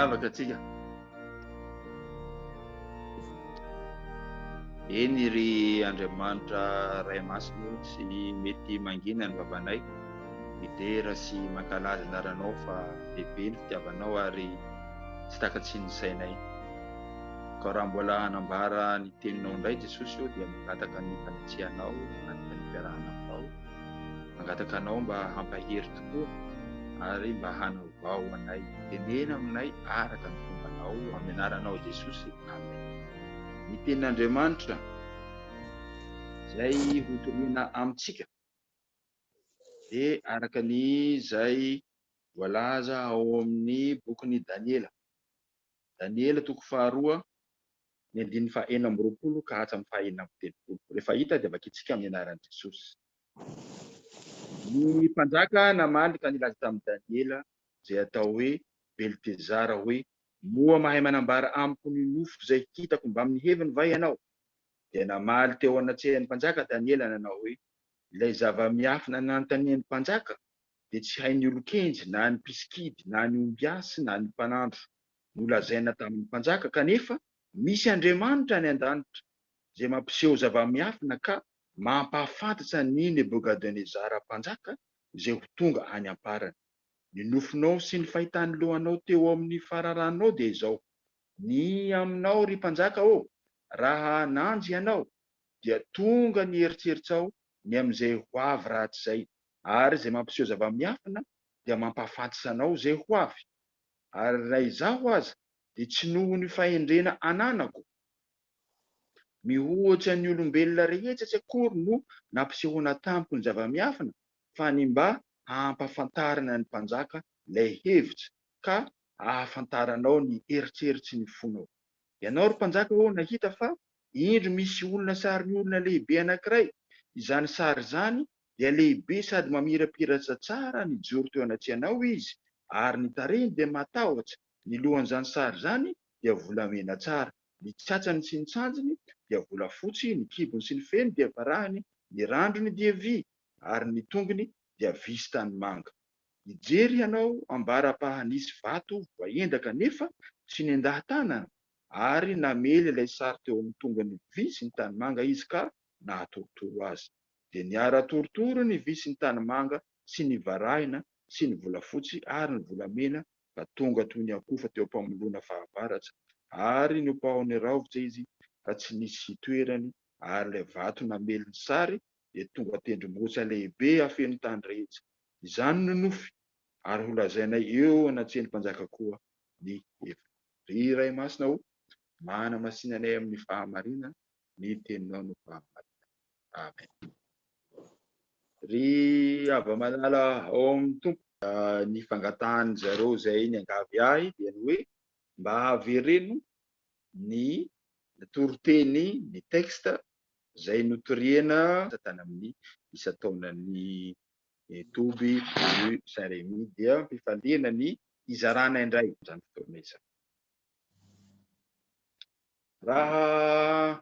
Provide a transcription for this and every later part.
Afaka atsika. Eny ry Andriamanitra Ray Masina sy mety mangina ny babanay, midera sy mankalaza anaranao fa lehibe ny fitiavanao ary tsy takatsy ny sainay. Ka raha mbola hanambara ny teninao indray Jesosy io dia mangataka ny fanitsianao, mangataka ny fiarahanao, mangataka anao mba hampahery tokoa ary mba hanavao anay, tenena aminay araka ny fombanao amin'ny anaranao Jesosy. Amen. Ny tenin'Andriamanitra izay hotoriana amintsika dia araka ny izay voalaza ao amin'ny bokin'i Daniela. Daniela toko faharoa ny andininy faha 20 ka hatramin'ny faha 30. Rehefa hita dia vakitsika amin'ny anaran'i Jesosy. Ny mpanjaka namaly ka nilaza tamin'i Daniela izay atao hoe Beltezara hoe: moa mahay manambara amiko ny nofo izay hitako mba amin'ny heviny va ianao? Dia namaly teo anatsehan'ny mpanjaka Daniela nanao hoe: ilay zava-miafina nanontanian'ny mpanjaka dia tsy hain'ny olo-kenjy na ny mpiskidy na ny ombiasy na ny mpanandro nolazaina tamin'ny mpanjaka, kanefa misy Andriamanitra any an-danitra izay mampiseho zava-miafina ka mampahafantatra ny Nebukadnezara mpanjaka izay ho tonga any amparany. Ny nofinao sy ny fahitany lohanao teo amin'ny fararanao dia izao: ny aminao ry mpanjaka raha nanjy ianao dia tonga ny eritseritsao ny amin'izay ho avy ratsy izay, ary izay mampiseho zava-miafina dia mampahafantatra anao izay ho avy. Ary raha izaho aza dia tsy noho ny fahendrena ananako mihoatra ny olombelona rehetra tsy akory no nampisehoana tamiko ny zava-miafina, fa ny mba hampafantarana ny mpanjaka ilay hevitra ka ahafantaranao ny eritseritsy ny fonao. Ianao ry mpanjaka nahita fa indro misy olona sarin'ny olona lehibe anankiray, izany sary izany dia lehibe sady mamirapiratra tsara ny joro teo anatsehanao izy, ary ny tarehiny dia matahotra, ny lohan'izany sary izany dia volamena tsara, ny tsatsany sy ny tsanjiny dia volafotsy, ny kibony sy ny feny dia varahiny, ny randrony dia vy, ary ny tongony dia visy tanimanga. Nijery ianao ambara-pahanisy vato voaendaka nefa tsy nendahan-tanana, ary namely ilay sary teo amin'ny tongony vy sy ny tanimanga izy ka nahatorotoro azy. Dia niara-torotoro ny vy sy ny tanimanga sy ny varahina sy ny volafotsy ary ny volamena ka tonga toy ny akofa teo am-pamolona fahavaratra, ary niopahony raovitra izy ka tsy nisy toerany, ary ilay vato namely ny sary dia tonga tendrombohitra lehibe afeno tany rehetra. Izany no nofy, ary holazainay eo anatseny mpanjaka koa ny hevitra. Ry Ray Masina mana masinanay amin'ny fahamarinana, ny teninao no fahamarinana. Amen. Ry hava-manala ao amin'ny tompo, ny fangatahany zareo izay niangavy ahy dia ny hoe mba havereno ny toroteny ny texte izay notoriana tany amin'ny isan-taonan'ny Toby Saint-Rémy dia mpifaliana ny izarana indray izany fotoana izany. Raha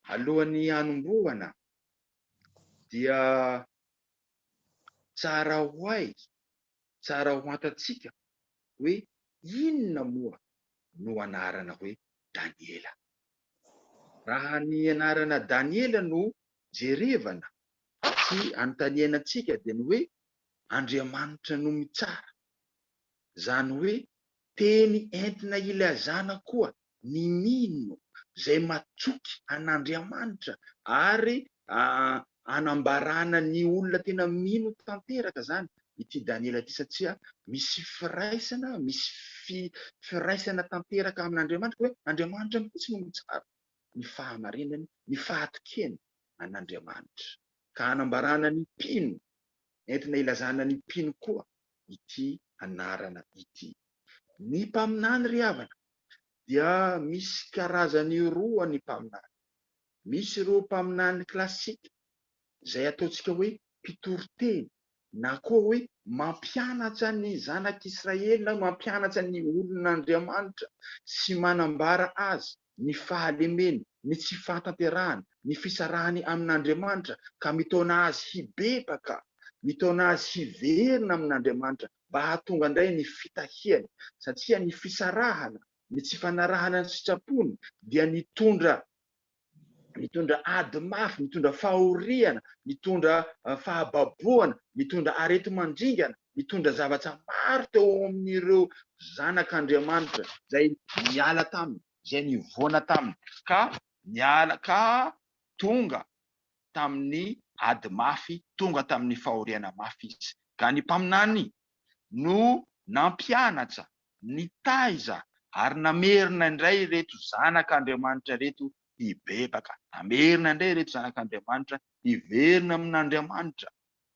alohan'ny hanombohana dia tsara ho aiza, tsara ho antatsika hoe inona moa no anarana hoe Daniela. Raha ny anarana Daniela no jerevana sy anontanianantsika dia ny hoe Andriamanitra no mitsara, izany hoe teny entina ilazana koa ny mino izay matsoky an'Andriamanitra ary anambarana ny olona tena mino tanteraka zany ity Daniela ity, satria misy firaisana, misy firaisana tanteraka amin'Andriamanitra hoe Andriamanitra mihitsy no mitsara ny fahamarinany, ny fahatokeny an'Andriamanitra, ka anambarana ny mpino, entina ilazana ny mpino koa ity anarana ity. Ny mpaminany ry havana dia misy karazany roa ny mpaminany. Misy ireo mpaminany klasika izay ataontsika hoe mpitoriteny, na koa hoe mampianatra ny zanak'Israely na mampianatra ny olon'Andriamanitra sy manambara azy ny fahalemeny, ny tsy fahatanterahany, ny fisarahany amin'Andriamanitra, ka mitaona azy hibebaka, mitaona azy hiverina amin'Andriamanitra mba hahatonga indray ny fitahiany, satria ny fisarahana, ny tsy fanarahana ny sitrapony dia mitondra ady mafy, mitondra fahoriana, mitondra fahababoana, mitondra arety mandringana, mitondra zavatra maro teo amin'ireo zanak'Andriamanitra zay niala taminy, zay nivoana taminy, ka tonga tamin'ny ady mafy, tonga tamin'ny fahoriana mafy izy. Ka ny mpaminany no nampianatra, nitaiza ary namerina indray reto zanak'Andriamanitra reto hibebaka, namerina indray reto zanak'Andriamanitra hiverina amin'Andriamanitra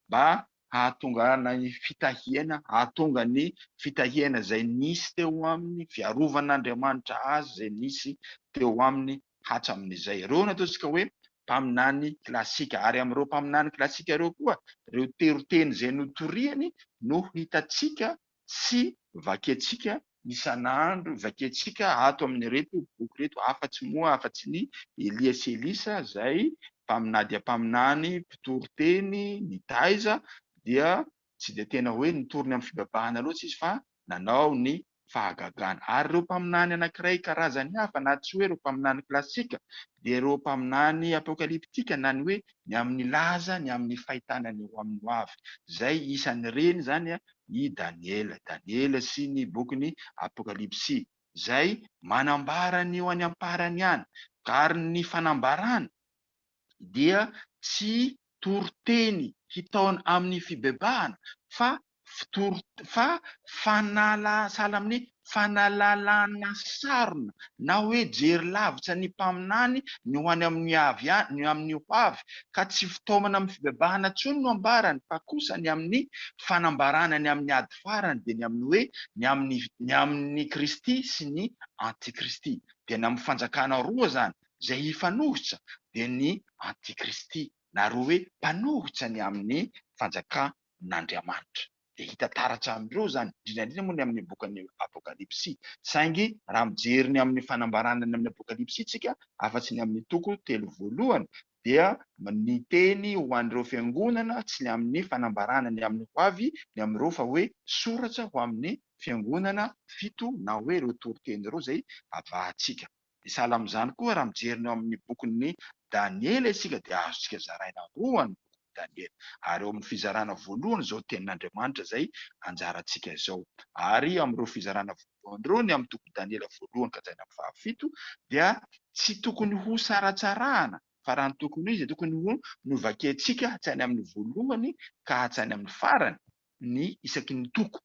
mba hahatongana ny fitahiana, hahatonga ny fitahiana zay nisy teo amin'ny fiarovan'Andriamanitra azy, zay nisy teo aminy hatramin'izay. Ireo no ataontsika hoe mpaminany klasika, ary amin'ireo mpaminany klasika ireo koa, ireo teroteny zay notoriany no hitatsika sy vakiantsika isan'andro, vakiantsika ato amin'ireto boky reto, afa-tsy moa afa-tsy ny Elia sy Elisa zay mpaminady ampaminany, mpitoroteny, nitaiza, dia tsy de tena hoe nitorony amin'ny fibabahana loatsy izy fa nanao ny fahagagana. Ary ireo mpaminany anankiray karazany hafa, na tsy hoe ireo mpaminany klasika, dia ireo mpaminany apokaliptika, na ny hoe ny amin'ny laza, ny amin'ny fahitana ny eo amin'ny ho avy, zay isan'ireny zany i Daniela sy ny bokyny apokalipsy, zay manambara ny eo any amparany any. Ary ny fanambarana dia tsy toroteny hitaona amin'ny fibebahana fa sahala amin'ny fanalalana sarona, na hoe jery lavitra ny mpaminany ny ho any amin'ny avy ny amin'ny ho avy, ka tsy fitaomana amin'ny fibebahana tsony no ambarany, fa kosa ny amin'ny fanambarana ny amin'ny ady farany, de ny amin'ny hoe ny amin'ny Kristy sy ny antikristy, de ny amin'ny fanjakana roa zany zay hifanohitra, de ny antikristy, na roa hoe mpanohitra ny amin'ny fanjakan'Andriamanitra. De hita taratra amindreo zany, indrindra moa ny amin'ny bokan'ny apokalipsy. Saingy raha mijery ny amin'ny fanambarana ny amin'ny apokalipsy tsika, afa-tsy ny amin'ny toko telo voalohany, dia ny teny ho an'ireo fiangonana tsy ny amin'ny fanambarana ny amin'ny ho avy ny amin'ireo, fa hoe soratra ho amin'ny fiangonana fito, na hoe ireo toroteny ireo zay avahantsika. De sahala am'izany koa raha mijery ny amin'ny bokin'ny Daniela isika, de azontsika zaraina roa ny boky Daniela, ary eo amin'ny fizarana voalohany zao tenin'Andriamanitra zay anjarantsika izao, ary amin'ireo fizarana voalohany ireo, ny amin'ny toko Daniela voalohany ka hatrainy amin'ny fahafito, dia tsy tokony ho saratsarahana, fa raha ny tokony izy tokony ho novakiantsika hatrany amin'ny voalohany ka hatrany amin'ny farany ny isaky ny toko,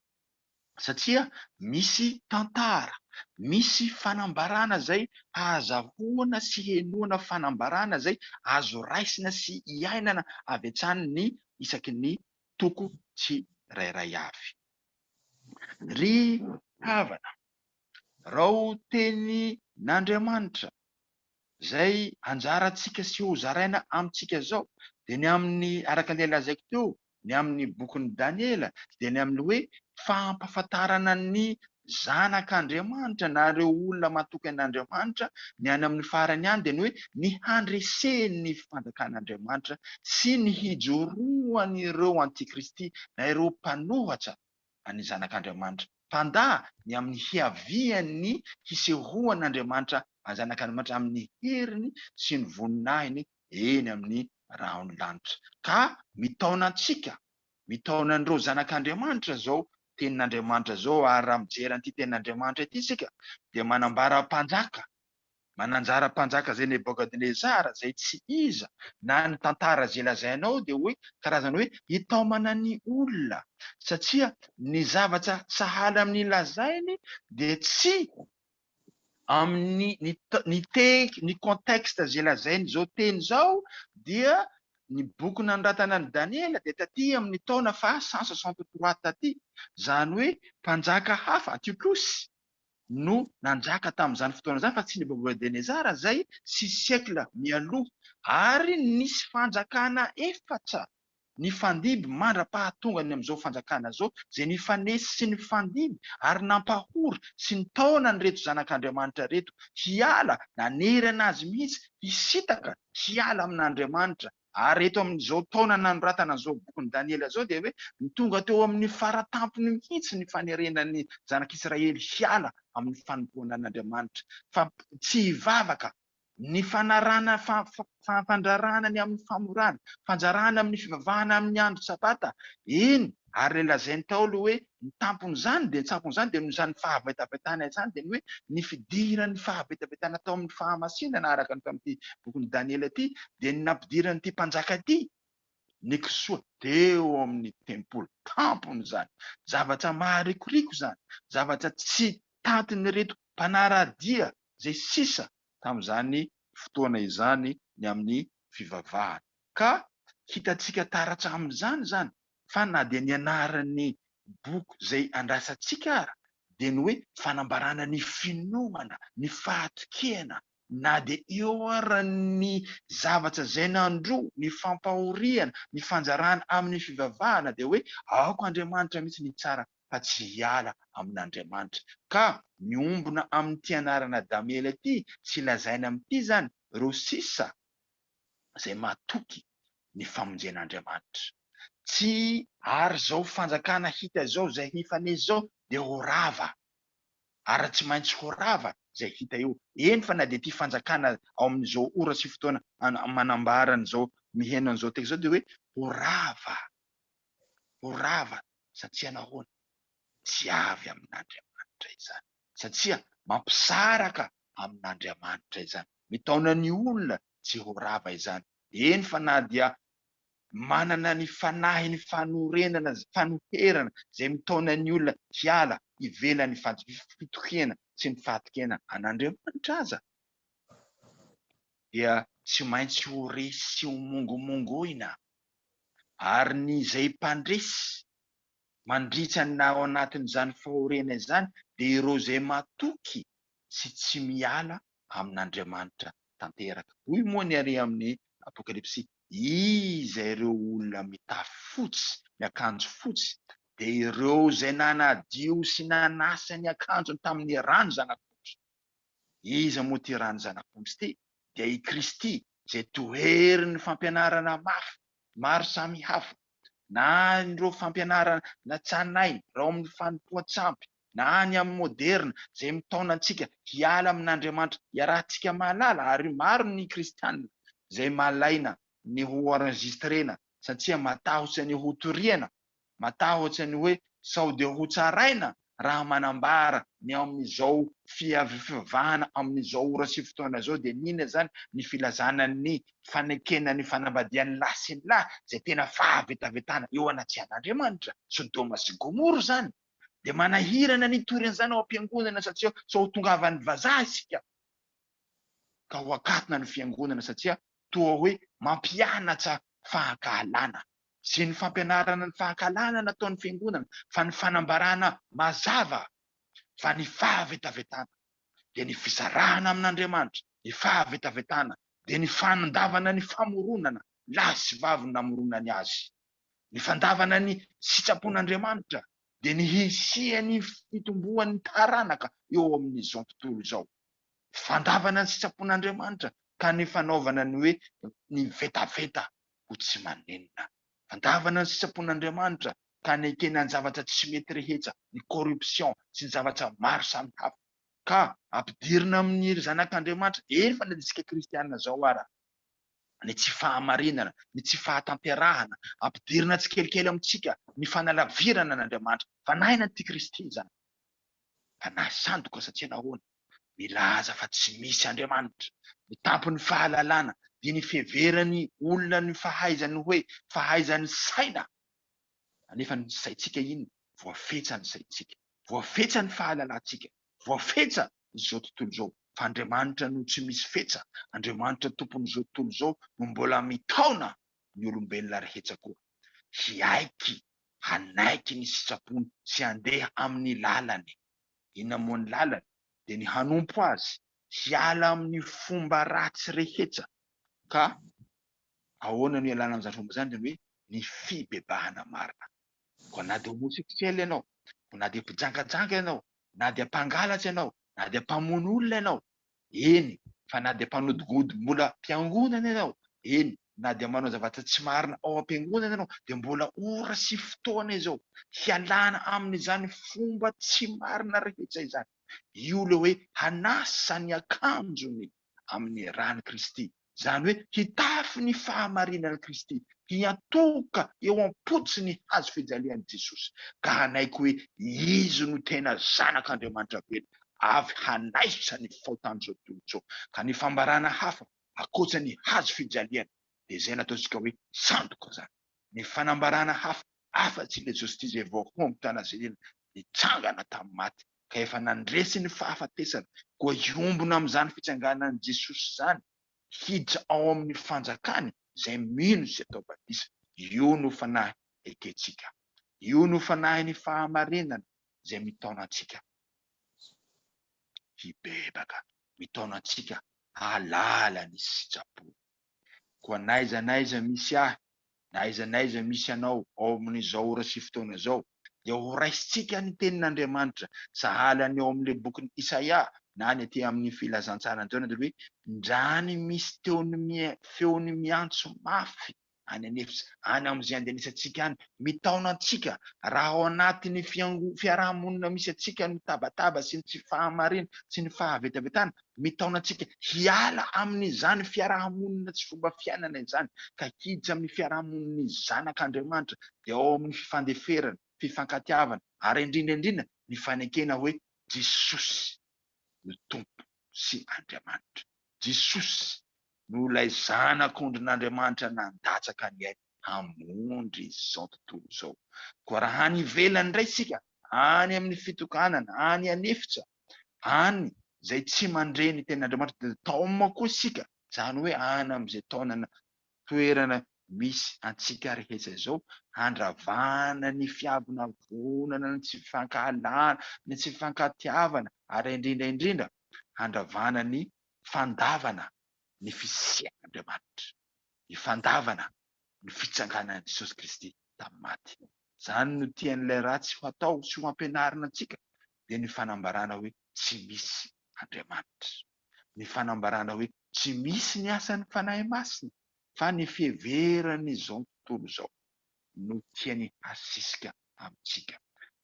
satria misy tantara, misy fanambarana zay ahazahoana sy henoana, fanambarana zay azo raisina sy iainana avy hatrany ny isaky ny toko tsirairay avy. Ry havana, rao tenin'Andriamanitra zay anjarantsika sy ho zaraina amintsika zao, de ny amin'ny araka ilay lazaiko teo, ny amin'ny bokin'ny Daniela, de ny amin'ny hoe fampahafantarana ny zanak'Andriamanitra na ireo olona matoky an'Andriamanitra ny any amin'ny farany any, de ny hoe ny handresen'ny fanjakan'Andriamanitra sy ny hijoroan'ireo antikristy na ireo mpanohatra any zanak'Andriamanitra, mpandaha ny amin'ny hiavian'ny hisehoan'Andriamanitra zanak'Andriamanitra amin'ny heriny sy ny voninahiny eny amin'ny rahony lanitra. Ka mitaona antsika, mitaona an'ireo zanak'Andriamanitra zao tenin'Andriamanitra zao, ary raha mijery an'ity tenin'Andriamanitra ity isika, de manambara mpanjaka, mananjara mpanjaka zay Nebukadnezara, zay tsy iza na ny tantara zay lazainao de hoe karazana hoe hitaomana ny olona, satria ny zavatra sahala amin'ny lazainy de tsy amin'ny ny contexte zay lazainy zao teny zao, dia ny boky nanoratana ny Daniela de taty amin'ny taona fa 163 taty, zany hoe mpanjaka hafa, Antiokosy, no nanjaka tamin'izany fotoana zany, fa tsy Nebukadnezara zay 6 siècle mialoha, ary nisy fanjakana efatra ny fandiby mandra-pahatongany amin'izao fanjakana zao zay ny fanesy sy ny fandiby ary nampahory sy ny taona ny reto zanak'Andriamanitra reto hiala nanerana azy mihitsy hisitaka hiala amin'Andriamanitra. Ary eto amin'izao taona nanoratana an'izao bokon'ny Daniela zao dia hoe ny tonga teo amin'ny faratampony mihitsy ny fanerenan'ny zanak'Israely hiala amin'ny fanompoana an'Andriamanitra fa tsy hivavaka ny fanarana fandrarana ny amin'ny famorana fanjarana amin'ny fivavahana amin'ny andro sabata iny ary lazainy Paoly hoe ny tampony zany dia tsapony zany dia nozany fahavetavetana izany dia ny hoe ny fidirany fahavetavetana tao amin'ny fahamasinana araka ny tamin'ity bokon'ny Daniela ity dia ny nampidirany mpanjaka ity ny kisoa teo amin'ny tempoly tampony zany zavatra maharikoriko zany zavatra tsy tatiny reto mpanaradia zay sisa tamin'izany fotoana izany ny amin'ny fivavahana ka hitatsika taratra amin'izany zany fa na dia ny anaran'ny boky zay andrasantsika ara dia ny hoe fanambarana ny finoana ny fahatokena na dia eo ara ny zavatra zay nandro ny fampahoriana ny fanjarana amin'ny fivavahana dia hoe aoko Andriamanitra mihitsy ny tsara fa tsy hiala amin'Andriamanitra ka miombona amin'ity anarana Daniela ity sy lazaina amin'ity zany ireo sisa zay matoky ny famonjen'Andriamanitra tsy ary zao fanjakana hita zao zay hifanesy zao dia ho rava ary tsy maintsy ho rava zay hita eo eny fa na dia ty fanjakana ao amin'izao ora sy fotoana manambarana zao mihena an'izao tek zao dia hoe ho rava satria nahoana tsy avy amin'Andriamanitra izany satria mampisaraka amin'Andriamanitra izany mitaona ny olona tsy ho rava izany eny fa na dia manana ny fanahy ny fanorenana fanoherana zay mitaona ny olona hiala ivela ny fitokena sy ny fahatokena an'Andriamanitra aza dia tsy maintsy ho resy sy ho mongomongoina ary ny zay mpandresy mandritra na ao anatin'izany fahorena izany dia ireo zay matoky sy tsy miala amin'Andriamanitra tanteraka hoy moa ny ary amin'ny apokalipsy iza ireo olona mitafy fotsy miakanjo fotsy dia ireo zay nanadio sy nanasa ny akanjony tamin'ny rano zanak'ondry iza moa ty rano zanak'ondry ty dia i Kristy zay tohery ny fampianarana mafy maro samy hafa na ireo fampianarana na tsanainy rao amin'ny fanompoan-tsampy na ny amin'ny moderna zay mitaona antsika hiala amin'Andriamanitra iarahantsika mahalala ary maro ny kristianina zay malaina ny ho enregistrena satria matahotra ny ho toriana matahotra ny hoe sao dia ho tsaraina raha manambara ny amin'izao fivavahana amin'izao ora sy fotoana zao dia nina zany ny filazana ny fanekena ny fanambadian'ny lahy sy ny lahy zay tena fahavetavetana eo anaty an'Andriamanitra Sodoma sy Gomora zany dia manahirana ny torina zany ao am-piangonana satria sao tongavan'ny vazaha isika ka ho akatona ny fiangonana satria toa hoe mampianatra fahakalana sy ny fampianarana ny fahakalana nataon'ny fiangonana fa ny fanambarana mazava fa ny fahavetavetana dia ny fizarahana amin'Andriamanitra ny fahavetavetana dia ny fanandavana ny famoronana lahy sy vavy namoronany azy ny fandavana ny sitrapon'Andriamanitra dia ny hisiany fitomboan'ny taranaka eo amin'izao tontolo izao fandavana ny sitrapon'Andriamanitra ka ny fanaovana ny hoe ny vetaveta ho tsy manenina fandavana ny sitrapon'Andriamanitra ka ny ekena ny zavatra tsy mety rehetra ny corruption sy ny zavatra maro samy hafa ka ampidirina amin'ny zanak'Andriamanitra eny fa nisika kristianina zao ara ny tsy fahamarinana ny tsy fahatamperahana ampidirina tsikelikely amintsika ny fanalavirana an'Andriamanitra fa naina ty Kristy zany fa nasandoka satria nahoana milaza fa tsy misy Andriamanitra ny tampony fahalalana dia ny fiheverany olona ny fahaizany hoe fahaizany saina anefa ny saintsika iny voafetsa ny saintsika voafetsa ny fahalalantsika voafetsa izao tontolo izao fa Andriamanitra no tsy misy fetsa Andriamanitra tompon'izao tontolo izao no mbola mitaona ny olombelona rehetra koa hiaiky hanaiky ny sitrapony sy handeha amin'ny lalany inona moa ny lalany dia ny hanompo azy hiala amin'ny fomba ratsy rehetra ka ahoana no ialana amin'izany fomba izany dia hoe ny fibebahana marina. Ko na dia homosexuel ianao, na dia mpijangajanga ianao, na dia mpangalatsy ianao, na dia mpamono olona ianao, eny, fa na dia mpanodogody mbola mpiangonana ianao, eny, na dia manao zavatra tsy marina ao am-piangonana ianao, dia mbola ora sy fotoana izao hialana amin'izany fomba tsy marina rehetra izany. Io le hoe hanasa ny akanjony amin'ny rany Kristy, zany hoe hitafy ny fahamarinan'i Kristy, hiantoka eo am-potsiny hazo fijalian'i Jesosy. Ka hanaiko hoe izy no tena zanak'Andriamanitra be, avy hanaisa ny faotan'izao tontolo izao. Ka ny fambarana hafa akoatra ny hazo fijaliana dia izay nataontsika hoe sandoka zany. Ny fanambarana hafa afa-tsy le Jesosy izay voakombo tany Nazarena nitsangana tamin'ny maty, ka efa nandresy ny fahafatesana, koa iombona amin'izany fitsanganan'i Jesosy zany hiditra ao amin'ny fanjakany izay mino sy atao batisa. Io no fanahy eketsika, io no fanahy ny fahamarinana izay mitaona antsika hibebaka, mitaona antsika halala ny sitrapo. Koa naiza misy ahy, naiza misy anao ao amin'izao ora sy fotoana izao, dia ho raisintsika ny tenin'Andriamanitra sahala ny ao amin'ilay bokin'ny Isaia na ny aty amin'ny filazantsara an'izao dia hoe ndrany misy feony miantso mafy any anefitra, any amin'izay andehanesantsika any, mitaona antsika raha ao anatin'ny fiarahamonina misy antsika ny tabataba sy ny tsy fahamarina sy ny fahavetavetana, mitaona antsika hiala amin'izany fiarahamonina tsy fomba fiainana izany, ka hiditra amin'ny fiarahamoniny zanak'Andriamanitra dia ao amin'ny fifandeferana, fifankatiavana, ary indrindra ny fanekena hoe Jesosy no tompo sy Andriamanitra. Jesosy no ilay zanak'ondrin'Andriamanitra nandatsaka ny ainy hamondry izao tontolo izao. Koa raha any ivelany indray sika, any amin'ny fitokanana, any anefitra, any izay tsy mandre ny tenin'Andriamanitra, dia taoma koa sika, zany hoe any amin'izay taonana toerana misy antsika rehetra izao, handravana ny fiavonavonana, ny tsy fifankahalana, ny tsy fifankatiavana, ary indrindra handravana ny fandavana ny fisian'Andriamanitra, ny fandavana ny fitsanganan'i Jesosy Kristy tamin'ny maty. Zany no tian'ilay ratsy ho atao sy ho ampianarina antsika, dia ny fanambarana hoe tsy misy Andriamanitra, ny fanambarana hoe tsy misy ny asan'ny fanahy masina, fa ny fiheveran'izao tontolo izao no tiany hasisika amintsika.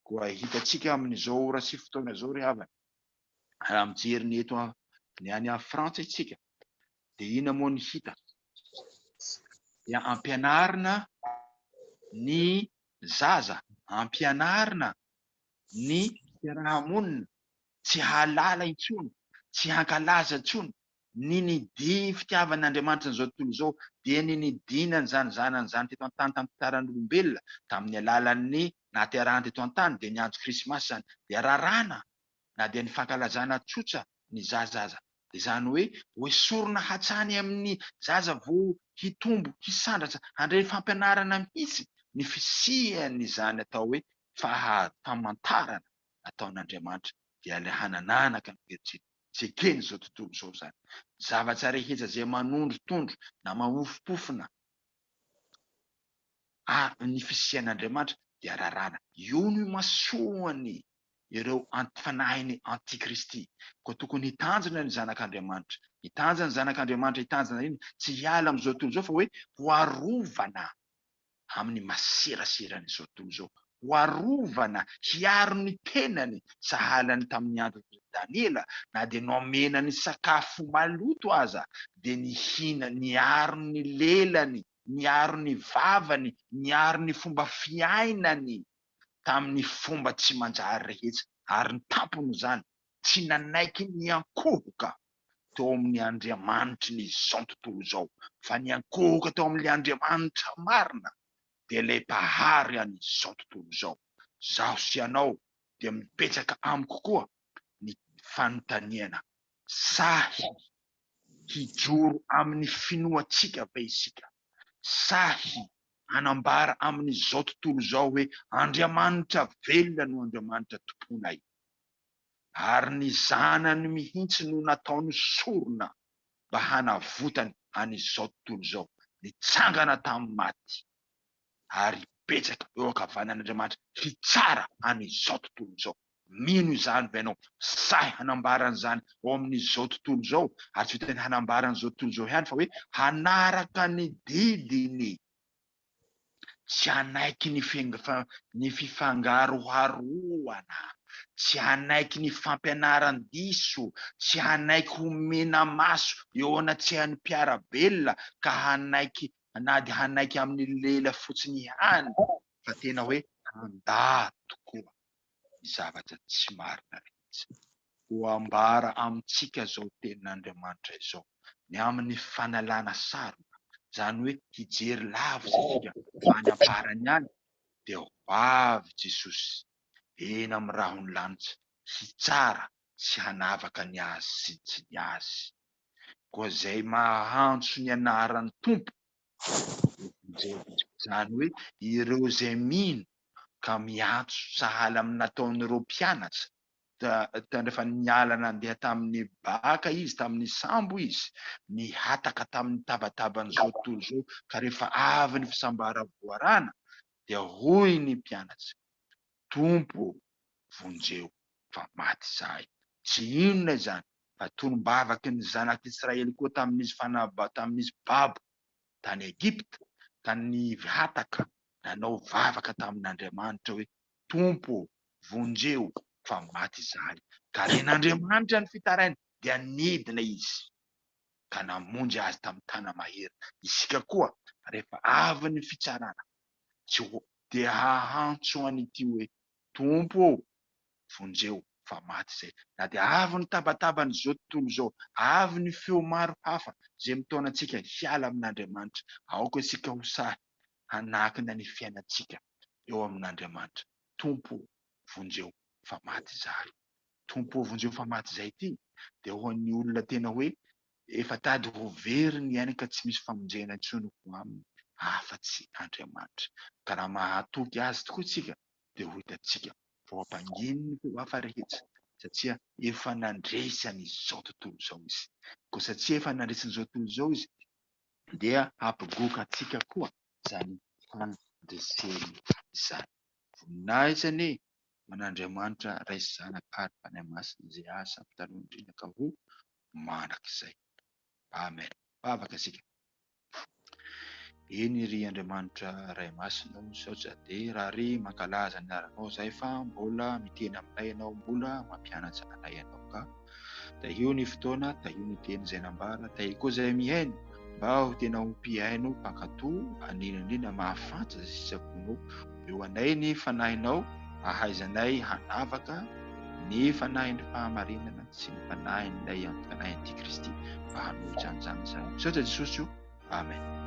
Koa hitantsika amin'izao ora sy fotoana izao ry havana, raha mijery ny eto ny any Frantsa isika, dia ina moa ny hita? Dia ampianarina ny zaza, ampianarina ny fiarahamonina tsy halala intsony, tsy hankalaza intsony ny fitiavan'Andriamanitra n'izao tontolo izao, dia ny nidinany zany zanany zany teto an-tany tamin'ny fitaran'olombelona, tamin'ny alalan'ny nahaterahany teto an-tany, dia ny andro krismasy zany, dia rarana na dia ny fankalazana tsotra ny zaza. Dia zany hoe hoesorina hatrany amin'ny zaza vao hitombo, hisandratra, handray fampianarana mihitsy ny fisian'izany atao hoe famantarana ataon'Andriamanitra, dia ilay hanananaka ny heritry tsy ekeny izao tontolo izao zany. Zavatra rehetra izay manondrotondro na mahofopofona ny fisian'Andriamanitra dia rarana. Io no imasoany ireo fanahiny antikristy. Koa tokony hitanjona ny zanak'Andriamanitra, hitanjana ny zanak'Andriamanitra, hitanjana iny tsy hiala amin'izao tontolo izao, fa hoe ho arovana amin'ny maseraseran'izao tontolo izao, ho arovana hiaro ny tenany sahala ny tamin'ny andro Daniela, na dia nomena ny sakafo maloto aza, dia nihina, niaro ny lelany, niaro ny vavany, niaro ny fomba fiainany tamin'ny fomba tsy manjary rehetra, ary ny tampony zany tsy nanaiky niankohoka teo amin'ny Andriamanitra n'izao tontolo izao, fa niankohoka teo amin'ilay Andriamanitra marina, dia ilay mpahary an'izao tontolo izao. Zaho sy anao dia mipetraka amiko koa ny fanontaniana, sahy hijoro amin'ny finoatsika ve isika? Sahy hanambara amin'izao tontolo izao hoe Andriamanitra velona no Andriamanitra tomponay, ary ny zanany mihitsy no nataony sorona mba hanavotany an'izao tontolo izao, nitsangana tamin'ny maty, ary betsaka eo ankavanan'Andriamanitra hitsara an'izao tontolo izao. Mino izany ve ianao? Sahy hanambaran'izany ao amin'izao tontolo izao, ary tsy ho tena hanambaran'izao tontolo izao ihany fa hoe hanaraka ny didiny, tsy hanaiky ny fifangaroharoana, tsy hanaiky ny fampianaran-diso, tsy hanaiky homena maso eo anatsehany mpiarabelona, ka hanaiky na dia hanaiky amin'ny lela fotsiny ihany, fa tena hoe handà tokoa ny zavatra tsy marina rehetra. Ho ambara amintsika zao tenin'Andriamanitra izao, ny amin'ny fanalana sarona, zany hoe hijery lavitra isika any am-parany any, dia ho avy Jesosy eny amin'ny rahony lanitra hitsara sy hanavaka ny azy sy tsy ny azy. Koa zay mahantso ny anaran'ny Tompo, zany hoe ireo zay mino ka miantso sahala amin'ny nataon'ireo mpianatra rehefa niala nandeha tamin'ny baka izy, tamin'ny sambo izy, nihataka tamin'ny tabataban'izao tontolo izao, ka rehefa avy ny fisambara-boarana dia hoy ny mpianatra, Tompo, vonjeo fa maty zahay. Tsy inona izany fa tolombavaky ny zanak'Israely koa tamin'izy babo tany Egipta, tany hataka nanao vavaka tamin'Andriamanitra hoe Tompo, vonjeo fa maty zahay. Ka ren'Andriamanitra ny fitarainy dia nidina izy ka namonjy azy tamin'ny tana mahery. Isika koa rehefa avy ny fitsarana tsy ho dia hahantso an'ity hoe Tompo, vonjeo fa maty zay. Na dia avy ny tabataban'izao tontolo izao, avy ny feo maro hafa zay mitaona antsika hiala amin'Andriamanitra, aoka isika ho sahy hanakina ny fiainantsika eo amin'Andriamanitra. Tompo, vonjeo fa maty zahay. Tompo, vonjeo fa maty zahay ity dia ho an'ny olona tena hoe efa tady ho very ny aina ka tsy misy famonjena intsony ho aminy afa-tsy Andriamanitra. Ka raha mahatoky azy tokoa tsika dia ho hitantsika voampanginy ny feo hafa rehetra, satria efa nandresy an'izao tontolo izao izy. Koa satria efa nandresy an'izao tontolo izao izy dia hampigoaka antsika koa izany fandreseny izany. Voninahitsany man'Andriamanitra ray sy zanaka ary fanahy masina izay asa ampitaloha indrindra ka ho manak'izay. Amen. Bavaka isika. Eny ry Andriamanitra ray masina, saotra dia raha ry mankalaza ny aranao zay fa mbola miteny aminay ianao, mbola mampianatra anay ianao, ka tahio ny fotoana, tahio ny teny izay nambara, tahio koa izay mihaino mba ho tena hompihaino mpankatoa anindrindra mahafantra sy sisaponao eo anay ny fanahinao, ahaizanay hanavaka ny fanahin'ny fahamarinana sy ny fanahin'ilay antokanay an'ity Kristy mba hanolotra an'izany izany. Saotra Jesosy io. Amen.